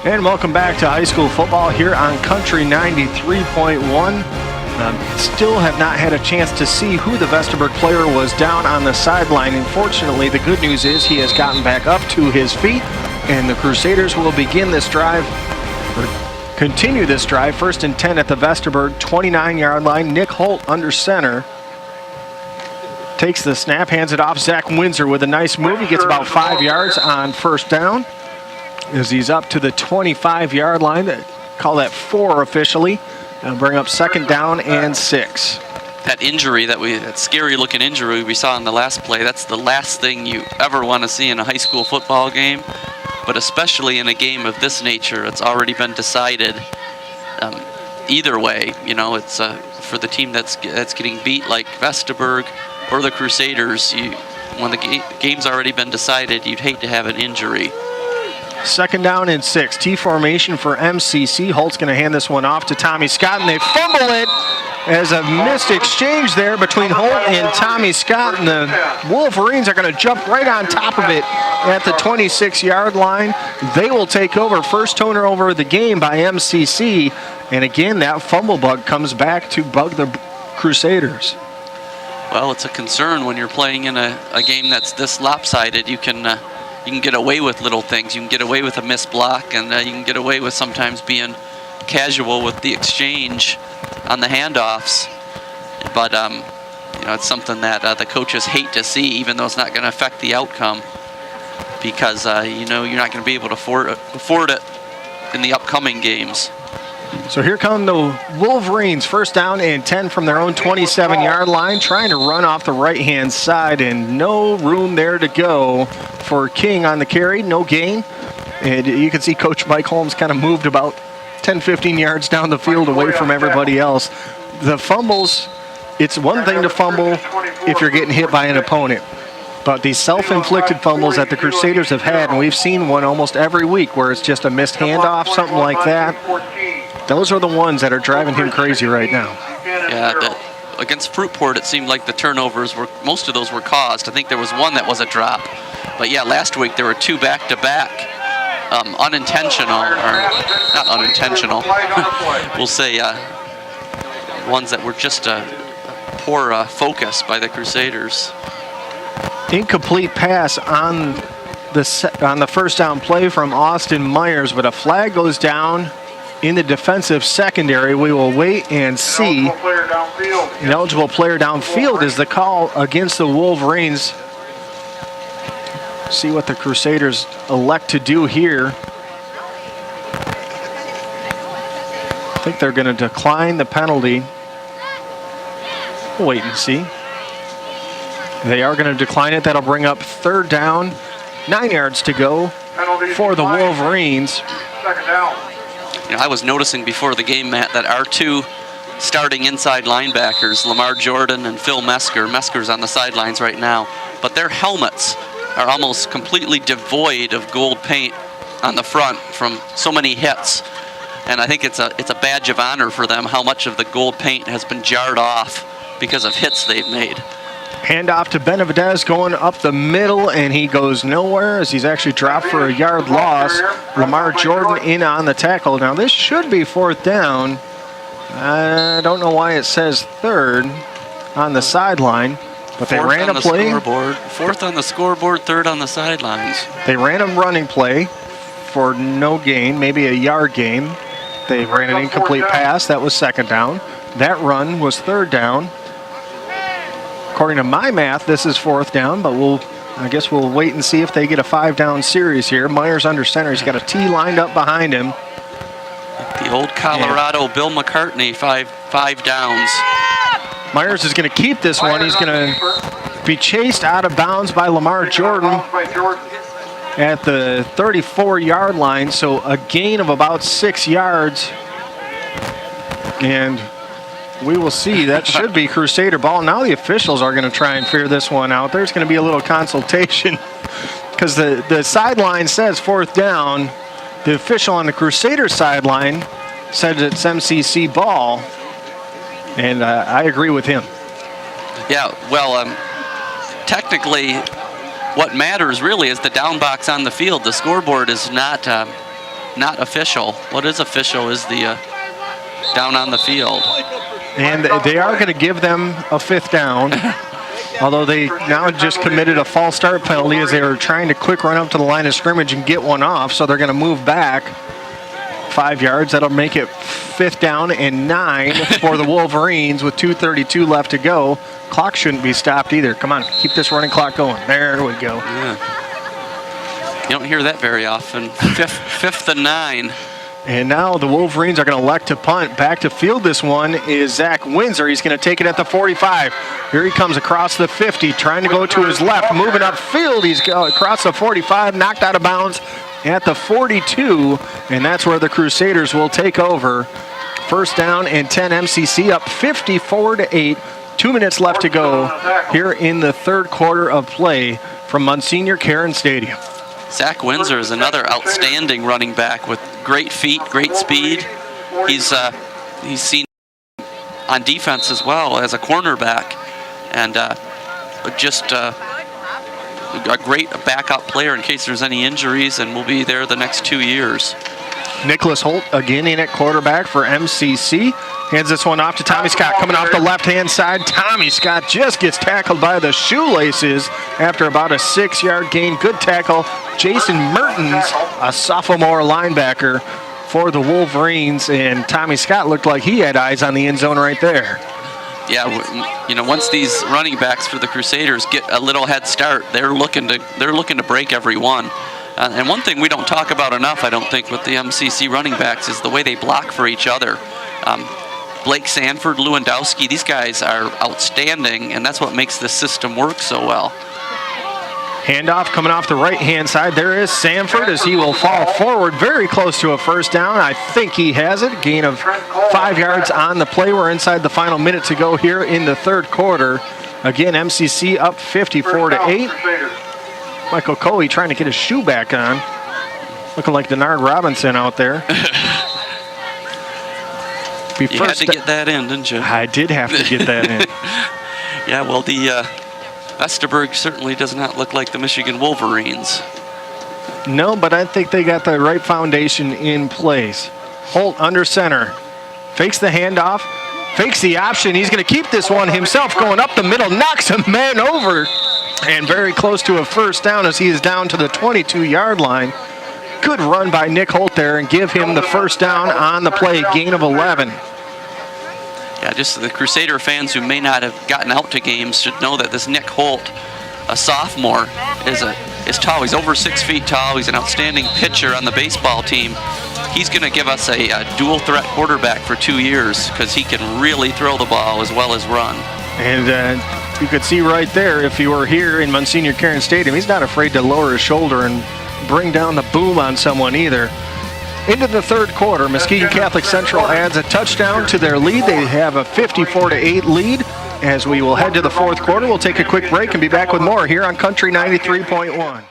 And welcome back to high school football here on Country 93.1. Still have not had a chance to see who the Vesterberg player was down on the sideline. Unfortunately, the good news is he has gotten back up to his feet, and the Crusaders will begin this drive, or continue this drive. 1st and 10 at the Vesterberg 29-yard line. Nick Holt under center. Takes the snap, hands it off. Zach Windsor with a nice move. He gets about 5 yards on 1st down as he's up to the 25-yard line. Call that 4 officially. That'll bring up 2nd down and 6. That injury, that scary-looking injury we saw in the last play, that's the last thing you ever want to see in a high school football game, but especially in a game of this nature. It's already been decided. Either way, you know, it's for the team that's getting beat like Vesterberg or the Crusaders. When the game's already been decided, you'd hate to have an injury. 2nd down and 6. T formation for MCC. Holt's going to hand this one off to Tommy Scott, and they fumble it as a missed exchange there between Holt and Tommy Scott, and the Wolverines are going to jump right on top of it at the 26-yard line. They will take over. First turnover of the game by MCC, and again, that fumble bug comes back to bug the Crusaders. Well, it's a concern when you're playing in a game that's this lopsided. You can get away with little things. You can get away with a missed block, and you can get away with sometimes being casual with the exchange on the handoffs. But you know, it's something that the coaches hate to see, even though it's not going to affect the outcome, because you know, you're not going to be able to afford it in the upcoming games. So here come the Wolverines, 1st down and 10 from their own 27-yard line, trying to run off the right-hand side, and no room there to go for King on the carry, no gain. And you can see Coach Mike Holmes kind of moved about 10, 15 yards down the field away from everybody else. The fumbles, it's one thing to fumble if you're getting hit by an opponent, but these self-inflicted fumbles that the Crusaders have had, and we've seen one almost every week where it's just a missed handoff, something like that, those are the ones that are driving him crazy right now. Yeah, against Fruitport, it seemed like the turnovers most of those were caused. I think there was one that was a drop. But yeah, last week there were 2 back-to-back unintentional, or not unintentional, we'll say ones that were just a poor focus by the Crusaders. Incomplete pass on the 1st down play from Austin Myers, but a flag goes down in the defensive secondary. We will wait and see. An eligible player downfield is the call against the Wolverines. See what the Crusaders elect to do here. I think they're going to decline the penalty. We'll wait and see. They are going to decline it. That'll bring up 3rd down, 9 yards to go for the Wolverines. 2nd down. You know, I was noticing before the game, Matt, that our 2 starting inside linebackers, Lamar Jordan and Phil Mesker. Mesker's on the sidelines right now, but their helmets are almost completely devoid of gold paint on the front from so many hits. And I think it's a badge of honor for them how much of the gold paint has been jarred off because of hits they've made. Handoff to Benavidez going up the middle, and he goes nowhere as he's actually dropped for a yard loss. Lamar Jordan in on the tackle. Now this should be 4th down. I don't know why it says 3rd on the sideline, but they ran a play. 4th on the scoreboard, 3rd on the sidelines. They ran a running play for no gain, maybe a yard gain. They ran an incomplete pass. That was 2nd down. That run was 3rd down. According to my math, this is 4th down, but I guess we'll wait and see if they get a 5-down series here. Myers under center. He's got a T lined up behind him. The old Colorado Bill McCartney, five downs. Myers is going to keep this one. He's going to be chased out of bounds by Lamar Jordan at the 34-yard line, so a gain of about 6 yards. And we will see. That should be Crusader ball. Now the officials are going to try and figure this one out. There's going to be a little consultation because the sideline says 4th down. The official on the Crusader sideline said it's MCC ball, and I agree with him. Yeah, well, technically what matters really is the down box on the field. The scoreboard is not not official. What is official is the down on the field. And they are going to give them a 5th down. Although they now just committed a false start penalty as they were trying to quick run up to the line of scrimmage and get one off. So they're going to move back 5 yards. That'll make it 5th down and 9 for the Wolverines with 2:32 left to go. Clock shouldn't be stopped either. Come on, keep this running clock going. There we go. Yeah. You don't hear that very often. 5th and 9. And now the Wolverines are going to elect to punt. Back to field this one is Zach Windsor. He's going to take it at the 45. Here he comes across the 50, trying to go to his left, moving upfield. He's across the 45, knocked out of bounds at the 42, and that's where the Crusaders will take over. 1st down and 10, MCC up 54-8. 2 minutes left to go here in the 3rd quarter of play from Monsignor Karen Stadium. Zach Windsor is another outstanding running back with great feet, great speed. He's seen on defense as well as a cornerback, and just a great backup player in case there's any injuries, and will be there the next 2 years. Nicholas Holt again in at quarterback for MCC. Hands this one off to Tommy Scott coming off the left-hand side. Tommy Scott just gets tackled by the shoelaces after about a 6-yard gain. Good tackle. Jason Mertens, a sophomore linebacker for the Wolverines, and Tommy Scott looked like he had eyes on the end zone right there. Yeah, you know, once these running backs for the Crusaders get a little head start, they're looking to break every one. And one thing we don't talk about enough, I don't think, with the MCC running backs is the way they block for each other. Blake Sanford, Lewandowski, these guys are outstanding, and that's what makes this system work so well. Handoff coming off the right-hand side. There is Sanford as he will fall forward very close to a 1st down. I think he has it. Gain of 5 yards on the play. We're inside the final minute to go here in the 3rd quarter. Again, MCC up 54-8. Michael Coley trying to get his shoe back on. Looking like Denard Robinson out there. You had to get that in, didn't you? I did have to get that in. Yeah, well, the Vesterberg certainly does not look like the Michigan Wolverines. No, but I think they got the right foundation in place. Holt under center. Fakes the handoff. Fakes the option. He's going to keep this one himself, going up the middle. Knocks a man over. And very close to a 1st down as he is down to the 22-yard line. Good run by Nick Holt there and give him the 1st down on the play. Gain of 11. Yeah, just the Crusader fans who may not have gotten out to games should know that this Nick Holt, a sophomore, is tall. He's over 6 feet tall. He's an outstanding pitcher on the baseball team. He's going to give us a dual threat quarterback for 2 years because he can really throw the ball as well as run. And you could see right there, if you were here in Monsignor Karen Stadium, he's not afraid to lower his shoulder and bring down the boom on someone either. Into the 3rd quarter, Muskegon Catholic Central adds a touchdown to their lead. They have a 54-8 lead. As we will head to the 4th quarter, we'll take a quick break and be back with more here on Country 93.1.